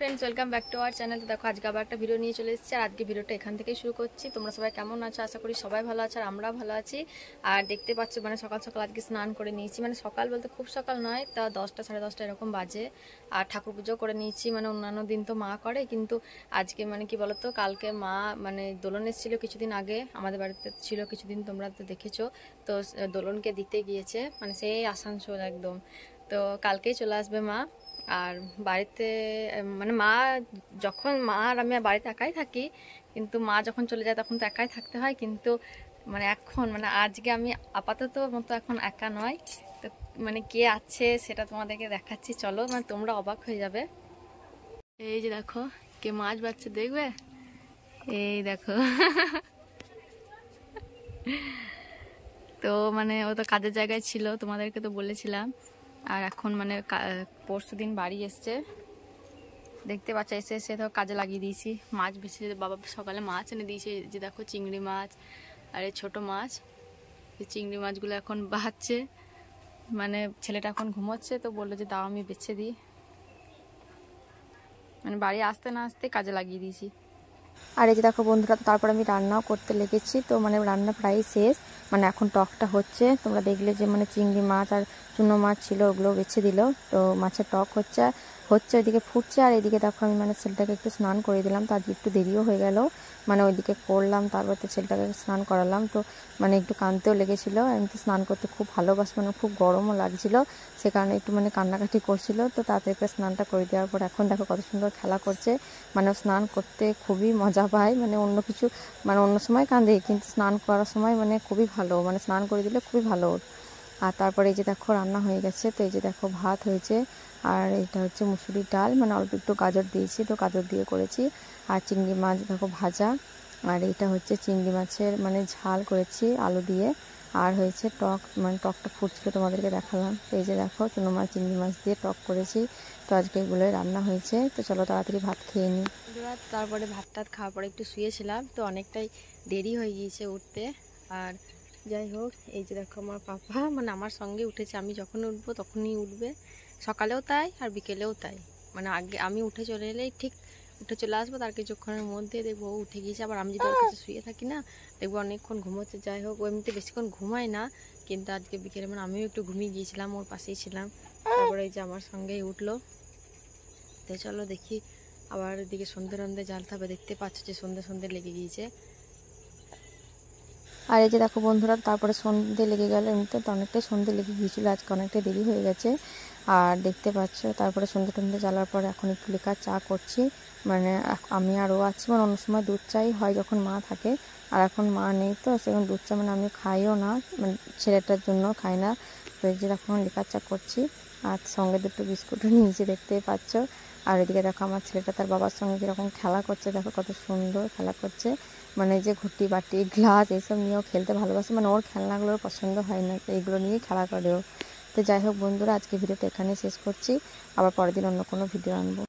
Friends welcome back to our channel. तो देखो आज के आবার একটা ভিডিও নিয়ে চলে এসেছি আর আজকে ভিডিওটা এখান থেকেই শুরু করছি। তোমরা সবাই কেমন আছো? আশা করি সবাই ভালো আছো আর আমরাও ভালো আছি। আর দেখতে পাচ্ছ মানে সকাল সকাল আজকে স্নান করে নিয়েছি, মানে সকাল বলতে খুব সকাল নয়, তা 10টা সাড়ে 10টা এরকম বাজে। আর ঠাকুর পুজো করে নিয়েছি, মানে অন্যান্য দিন তো মা করে, কিন্তু আজকে মানে কি বলতো কালকে মা মানে দোলন এসেছিল কিছুদিন আগে, আমাদের বাড়িতে ছিল কিছুদিন, তোমরা তো দেখেছো। তো দোলনকে দিতে গিয়েছে, মানে সেই আসানসোল একদম। তো কালকেই চলে আসবে মা। আর বাড়িতে মানে মা যখন মা আর আমি বাড়িতে একাই থাকি, কিন্তু মা যখন চলে যায় তখন তো একাই থাকতে হয়। কিন্তু মানে এখন মানে আজকে আমি আপাতত মতো এখন একা নয়, তো মানে কে আছে সেটা তোমাদেরকে দেখাচ্ছি, চলো, মানে তোমরা অবাক হয়ে যাবে। এই যে দেখো কে মাছ বাচ্ছে, দেখবে? এই দেখো তো মানে ও তো কাজের জায়গায় ছিল, তোমাদেরকে তো বলেছিলাম। আর এখন মানে পরশুদিন বাড়ি এসছে, দেখতে পাচ্ছ, এসে এসে তো কাজে লাগিয়ে দিয়েছি। মাছ বেছে বাবা সকালে মাছ এনে দিয়েছে, যে দেখো চিংড়ি মাছ আর এই ছোটো মাছ। এই চিংড়ি মাছগুলো এখন বাচ্ছে, মানে ছেলেটা এখন ঘুমোচ্ছে, তো বললো যে দাও আমি বেছে দিই। মানে বাড়ি আসতে না আসতে কাজে লাগিয়ে দিয়েছি। আর এই যে দেখো বন্ধুরা, তারপর আমি রান্নাও করতে লেগেছি। তো মানে রান্না প্রায় শেষ, মানে এখন টকটা হচ্ছে। তোমরা দেখলে যে মানে চিংড়ি মাছ আর চুনো মাছ ছিল, ওগুলো বেছে দিল। তো মাছের টক হচ্ছে হচ্ছে ওইদিকে ফুটছে। আর এইদিকে দেখো আমি মানে ছেলেটাকে একটু স্নান করে দিলাম, তো আজকে একটু দেরিও হয়ে গেল, মানে ওইদিকে করলাম, তারপর তো ছেলেটাকে স্নান করালাম। তো মানে একটু কাঁদতেও লেগেছিলো, আমি তো স্নান করতে খুব ভালোবাসি, মানে খুব গরমও লাগছিল, সে কারণে একটু মানে কান্নাকাটি করছিল। তো তাড়াতাড়ি স্নানটা করে দেওয়ার পর এখন দেখো কত সুন্দর খেলা করছে। মানে স্নান করতে খুবই মজা পায়, মানে অন্য কিছু মানে অন্য সময় কাঁদে, কিন্তু স্নান করার সময় মানে খুবই ভালো, মানে স্নান করে দিলে খুবই ভালো। আর তারপরে এই যে দেখো রান্না হয়ে গেছে। তো এই যে দেখো ভাত হয়েছে, আর এটা হচ্ছে মুসুরির ডাল, মানে অল্প একটু গাজর দিয়েছি, তো গাজর দিয়ে করেছি। আর চিংড়ি মাছ দেখো ভাজা, আর এটা হচ্ছে চিংড়ি মাছের মানে ঝাল করেছি আলু দিয়ে। আর হয়েছে টক, মানে টকটা ফুটছিল তোমাদেরকে দেখালাম। তো এই যে দেখো চুনো মাছ চিংড়ি মাছ দিয়ে টক করেছি। তো আজকে এগুলোই রান্না হয়েছে। তো চলো তাড়াতাড়ি ভাত খেয়ে নিই। তারপরে ভাত টাত খাওয়ার পরে একটু শুয়েছিলাম, তো অনেকটাই দেরি হয়ে গিয়েছে উঠতে। আর যাই হোক, এই যে দেখো আমার পাপা মানে আমার সঙ্গে উঠেছে, আমি যখন উঠবো তখনই উঠবে, সকালেও তাই আর বিকেলেও তাই। মানে আগে আমি উঠে চলে এলেই ঠিক উঠে চলে আসবো, তার কিছুক্ষণের মধ্যে দেখবো ও উঠে গিয়েছে। আবার আমি যদি ওর কাছে শুয়ে থাকি না, দেখবো অনেকক্ষণ ঘুমোচ্ছে। যাই হোক, ও এমনিতে বেশিক্ষণ ঘুমায় না, কিন্তু আজকে বিকেলে মানে আমিও একটু ঘুমিয়ে গিয়েছিলাম, ওর পাশেই ছিলাম। তারপরে এই যে আমার সঙ্গেই উঠলো। তো চলো দেখি, আবার এদিকে সন্ধ্যে রন্ধে জ্বালতে হবে, দেখতে পাচ্ছ যে সন্ধ্যে সন্ধ্যে লেগে গিয়েছে। আর এই যে দেখো বন্ধুরা, তারপরে সন্ধে লেগে গেল, এমনিতে তো অনেকটাই সন্ধে লেগে গিয়েছিলো, আজকে অনেকটাই দেরি হয়ে গেছে। আর দেখতে পাচ্ছ তারপরে সন্ধে টন্ধে জ্বালার পরে এখন একটু লিকার চা করছি, মানে আমি আর ও আছি। মানে অন্য সময় দুধ চাই হয় যখন মা থাকে, আর এখন মা নেই, তো সেখানে দুধ চা মানে আমি খাইও না, মানে ছেলেটার জন্য খাই না। তো এই যে এখন লিকার চা করছি, আর সঙ্গে দুটো বিস্কুটও নিয়েছি, দেখতেই পাচ্ছ। আর এদিকে দেখো আমার ছেলেটা তার বাবার সঙ্গে কীরকম খেলা করছে, দেখো কত সুন্দর খেলা করছে, মানে যে ঘুটি বাটি গ্লাস এইসব নিয়েও খেলতে ভালোবাসে, মানে ওর খেলনাগুলোর পছন্দ হয় না, তো এইগুলো নিয়েই খেলা করেও। তো যাই হোক বন্ধুরা, আজকে ভিডিওটা এখানে শেষ করছি, আবার পরের দিন অন্য কোনো ভিডিও আনবো।